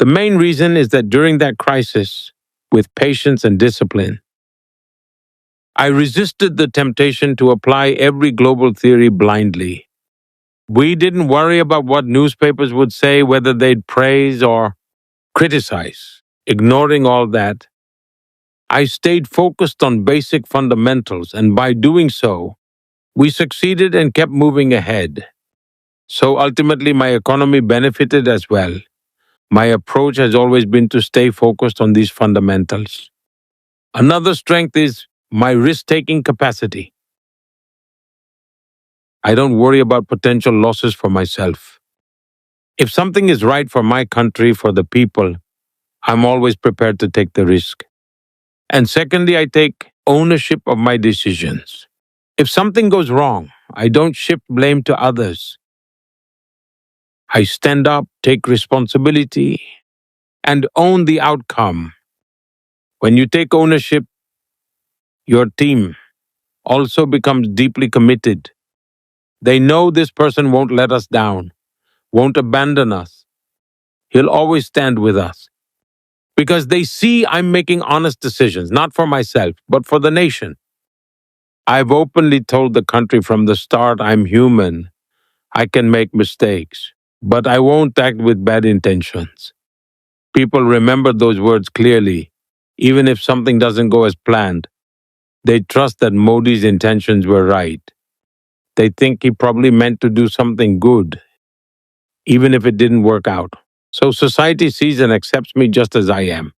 The main reason is that during that crisis, with patience and discipline, I resisted the temptation to apply every global theory blindly. We didn't worry about what newspapers would say, whether they'd praise or criticize. Ignoring all that, I stayed focused on basic fundamentals, and by doing so, we succeeded and kept moving ahead. So ultimately, my economy benefited as well. My approach has always been to stay focused on these fundamentals. Another strength is my risk-taking capacity. I don't worry about potential losses for myself. If something is right for my country, for the people, I'm always prepared to take the risk. And secondly, I take ownership of my decisions. If something goes wrong, I don't shift blame to others. I stand up, take responsibility, and own the outcome. When you take ownership, your team also becomes deeply committed. They know this person won't let us down, won't abandon us. He'll always stand with us. Because they see I'm making honest decisions, not for myself, but for the nation. I've openly told the country from the start I'm human. I can make mistakes, but I won't act with bad intentions. People remember those words clearly. Even if something doesn't go as planned, they trust that Modi's intentions were right. They think he probably meant to do something good, even if it didn't work out. So society sees and accepts me just as I am.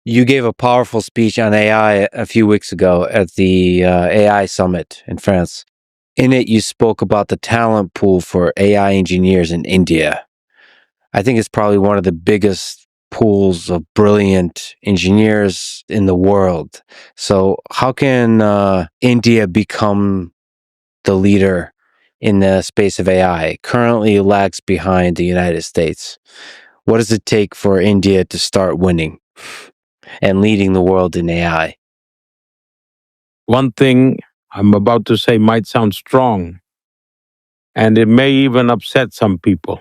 You gave a powerful speech on AI a few weeks ago at the AI Summit in France. In it, you spoke about the talent pool for AI engineers in India. I think it's probably one of the biggest pools of brilliant engineers in the world. So, how can India become the leader in the space of AI? Currently lags behind the United States. What does it take for India to start winning and leading the world in AI? One thing I'm about to say might sound strong, and it may even upset some people.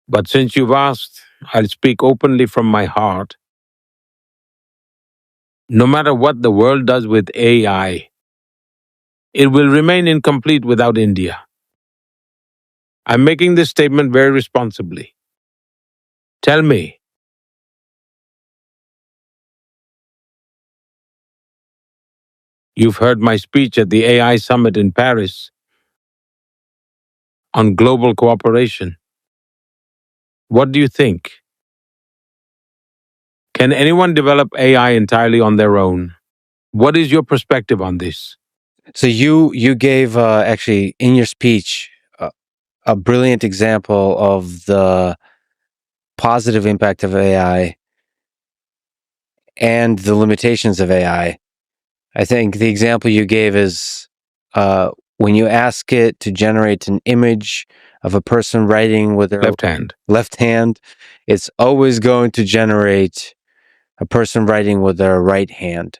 But since you've asked, I'll speak openly from my heart. No matter what the world does with AI, it will remain incomplete without India. I'm making this statement very responsibly. Tell me, you've heard my speech at the AI Summit in Paris on global cooperation. What do you think? Can anyone develop AI entirely on their own? What is your perspective on this? So you gave actually in your speech a brilliant example of the positive impact of AI and the limitations of AI. I think the example you gave is when you ask it to generate an image of a person writing with their Left hand. it's always going to generate a person writing with their right hand.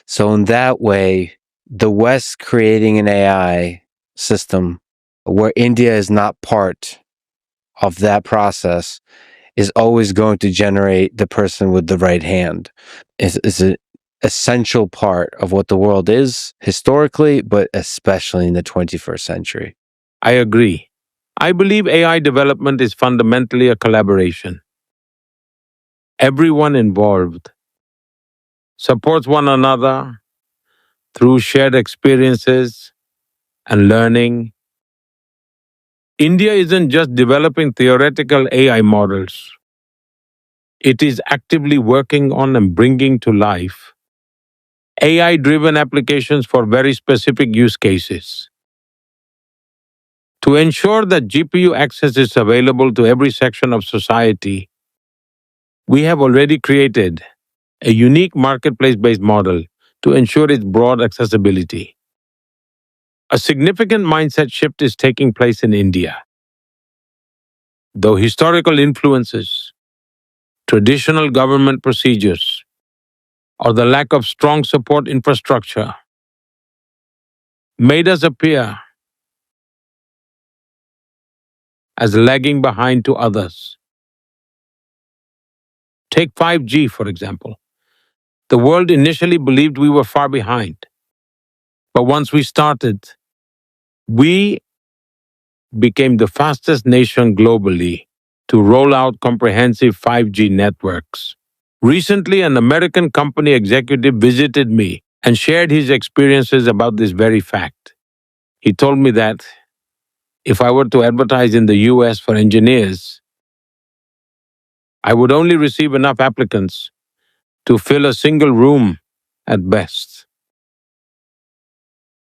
So in that way, the West creating an AI system where India is not part of that process is always going to generate the person with the right hand. Is an essential part of what the world is historically, but especially in the 21st century. I agree. I believe AI development is fundamentally a collaboration. Everyone involved supports one another through shared experiences and learning. India isn't just developing theoretical AI models. It is actively working on and bringing to life AI-driven applications for very specific use cases. To ensure that GPU access is available to every section of society, we have already created a unique marketplace-based model to ensure its broad accessibility. A significant mindset shift is taking place in India. Though historical influences, traditional government procedures, or the lack of strong support infrastructure made us appear as lagging behind to others. Take 5G, for example. The world initially believed we were far behind. But once we started, we became the fastest nation globally to roll out comprehensive 5G networks. Recently, an American company executive visited me and shared his experiences about this very fact. He told me that if I were to advertise in the US for engineers, I would only receive enough applicants to fill a single room at best.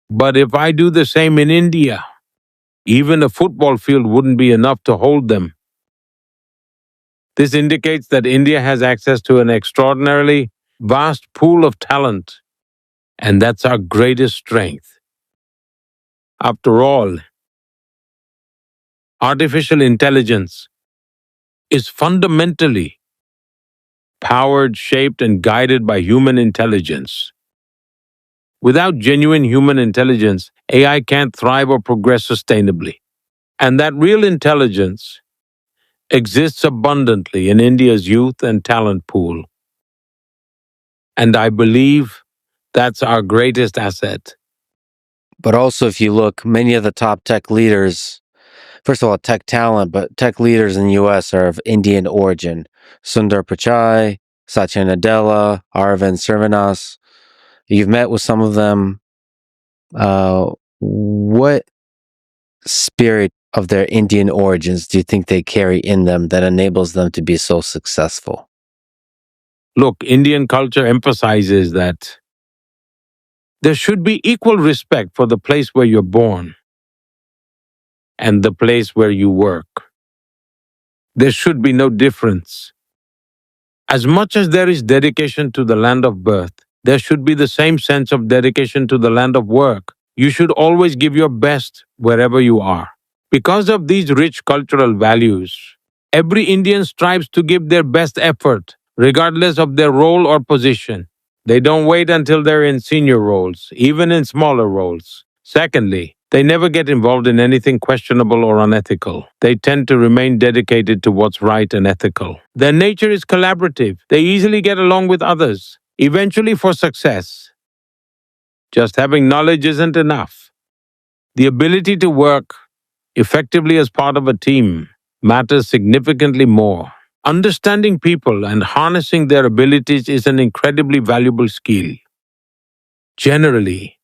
But if I do the same in India, even a football field wouldn't be enough to hold them. This indicates that India has access to an extraordinarily vast pool of talent, and that's our greatest strength. After all, artificial intelligence is fundamentally powered, shaped, and guided by human intelligence. Without genuine human intelligence, AI can't thrive or progress sustainably. And that real intelligence exists abundantly in India's youth and talent pool. And I believe that's our greatest asset. But also, if you look, many of the top tech leaders, first of all, tech talent, but tech leaders in the US are of Indian origin. Sundar Pichai, Satya Nadella, Aravind Sarvanas. You've met with some of them. What spirit of their Indian origins do you think they carry in them that enables them to be so successful? Look, Indian culture emphasizes that there should be equal respect for the place where you're born and the place where you work. There should be no difference. As much as there is dedication to the land of birth, there should be the same sense of dedication to the land of work. You should always give your best wherever you are. Because of these rich cultural values, every Indian strives to give their best effort, regardless of their role or position. They don't wait until they're in senior roles, even in smaller roles. Secondly, they never get involved in anything questionable or unethical. They tend to remain dedicated to what's right and ethical. Their nature is collaborative. They easily get along with others. Eventually, for success, just having knowledge isn't enough. The ability to work effectively as part of a team matters significantly more. Understanding people and harnessing their abilities is an incredibly valuable skill. Generally,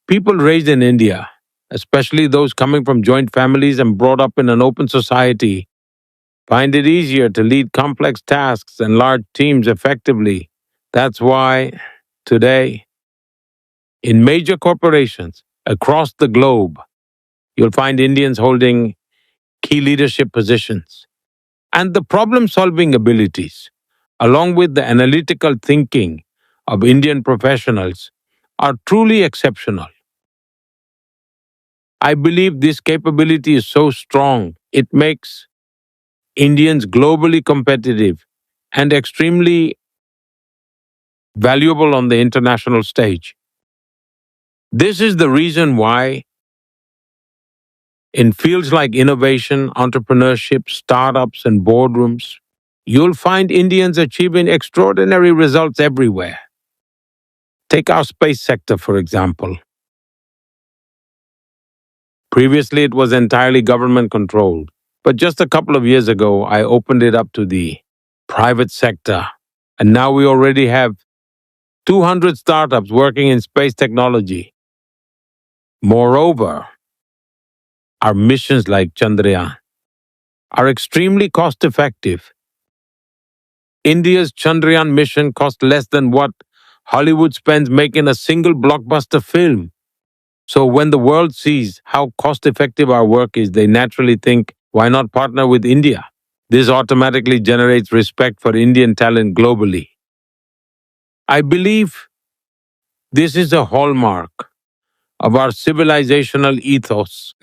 people raised in India, especially those coming from joint families and brought up in an open society, find it easier to lead complex tasks and large teams effectively. That's why today, in major corporations across the globe, you'll find Indians holding key leadership positions. And the problem solving abilities, along with the analytical thinking of Indian professionals, are truly exceptional. I believe this capability is so strong, it makes Indians globally competitive and extremely valuable on the international stage. This is the reason why, in fields like innovation, entrepreneurship, startups, and boardrooms, you'll find Indians achieving extraordinary results everywhere. Take our space sector, for example. Previously, it was entirely government controlled. But just a couple of years ago, I opened it up to the private sector. And now we already have 200 startups working in space technology. Moreover, our missions like Chandrayaan are extremely cost effective. India's Chandrayaan mission cost less than what Hollywood spends making a single blockbuster film. So when the world sees how cost effective our work is, they naturally think, why not partner with India? This automatically generates respect for Indian talent globally. I believe this is a hallmark of our civilizational ethos.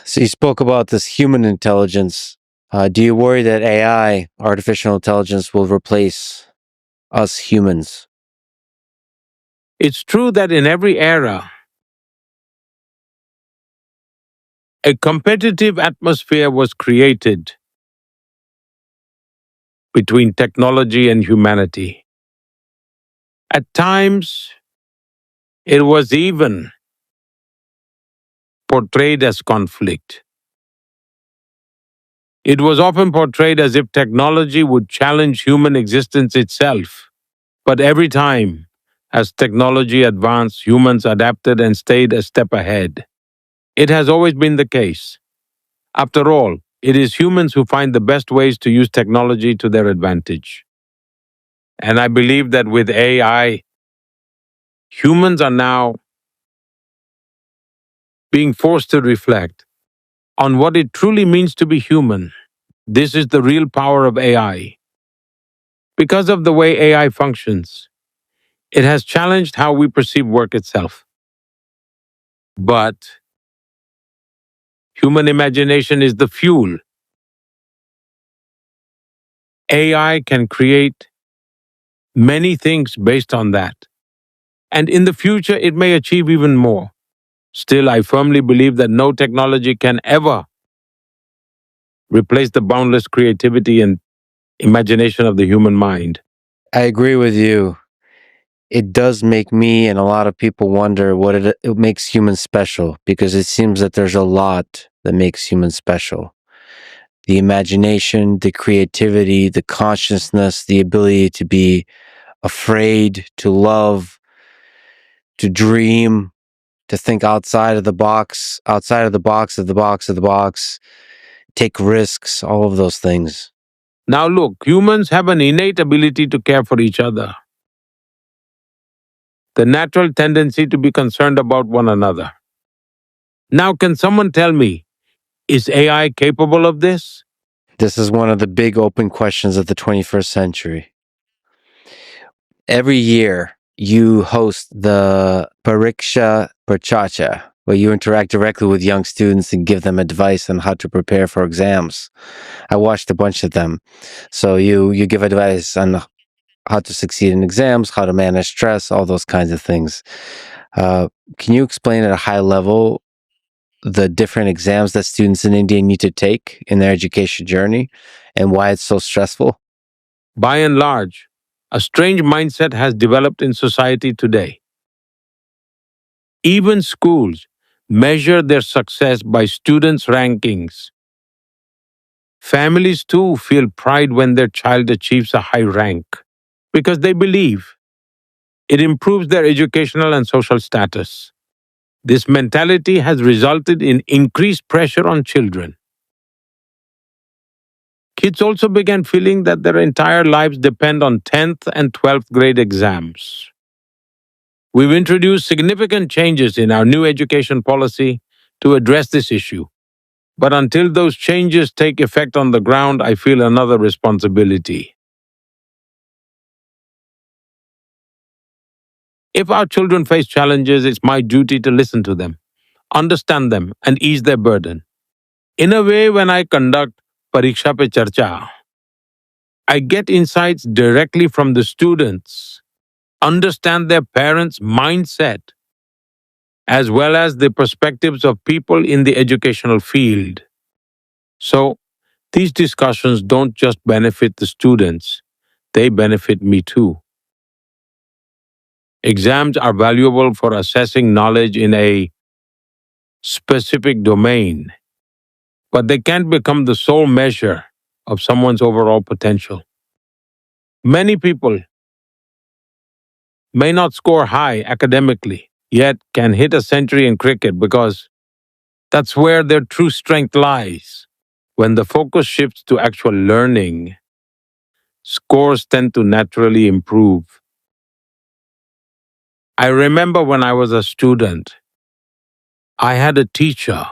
So you spoke about this human intelligence. Do you worry that AI, artificial intelligence, will replace us humans? It's true that in every era, a competitive atmosphere was created between technology and humanity. At times, it was even portrayed as conflict. It was often portrayed as if technology would challenge human existence itself. But every time, as technology advanced, humans adapted and stayed a step ahead. It has always been the case. After all, it is humans who find the best ways to use technology to their advantage. And I believe that with AI, humans are now being forced to reflect on what it truly means to be human. This is the real power of AI. Because of the way AI functions, it has challenged how we perceive work itself. But human imagination is the fuel. AI can create many things based on that. And in the future, it may achieve even more. Still, I firmly believe that no technology can ever replace the boundless creativity and imagination of the human mind. I agree with you. It does make me and a lot of people wonder what it makes humans special, because it seems that there's a lot that makes humans special. The imagination, the creativity, the consciousness, the ability to be afraid, to love, to dream, to think outside of the box, outside of the box of the box of the box, take risks, all of those things. Now, look, humans have an innate ability to care for each other, the natural tendency to be concerned about one another. Now, can someone tell me, is AI capable of this? This is one of the big open questions of the 21st century. Every year, you host the Pariksha Parchacha, where you interact directly with young students and give them advice on how to prepare for exams. I watched a bunch of them. So you give advice on how to succeed in exams, how to manage stress, all those kinds of things. Can you explain at a high level the different exams that students in India need to take in their education journey and why it's so stressful? By and large, a strange mindset has developed in society today. Even schools measure their success by students' rankings. Families too feel pride when their child achieves a high rank because they believe it improves their educational and social status. This mentality has resulted in increased pressure on children. Kids also began feeling that their entire lives depend on 10th and 12th grade exams. We've introduced significant changes in our new education policy to address this issue. But until those changes take effect on the ground, I feel another responsibility. If our children face challenges, it's my duty to listen to them, understand them, and ease their burden. In a way, when I conduct Pariksha Pe Charcha, I get insights directly from the students, understand their parents' mindset, as well as the perspectives of people in the educational field. So, these discussions don't just benefit the students, they benefit me too. Exams are valuable for assessing knowledge in a specific domain, but they can't become the sole measure of someone's overall potential. Many people may not score high academically, yet can hit a century in cricket because that's where their true strength lies. When the focus shifts to actual learning, scores tend to naturally improve. I remember when I was a student, I had a teacher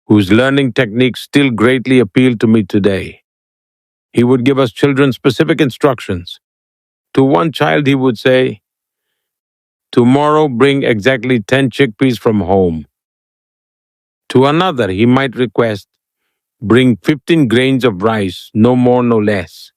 whose learning techniques still greatly appeal to me today. He would give us children specific instructions. To one child, he would say, "Tomorrow, bring exactly 10 chickpeas from home." To another, he might request, "Bring 15 grains of rice, no more, no less."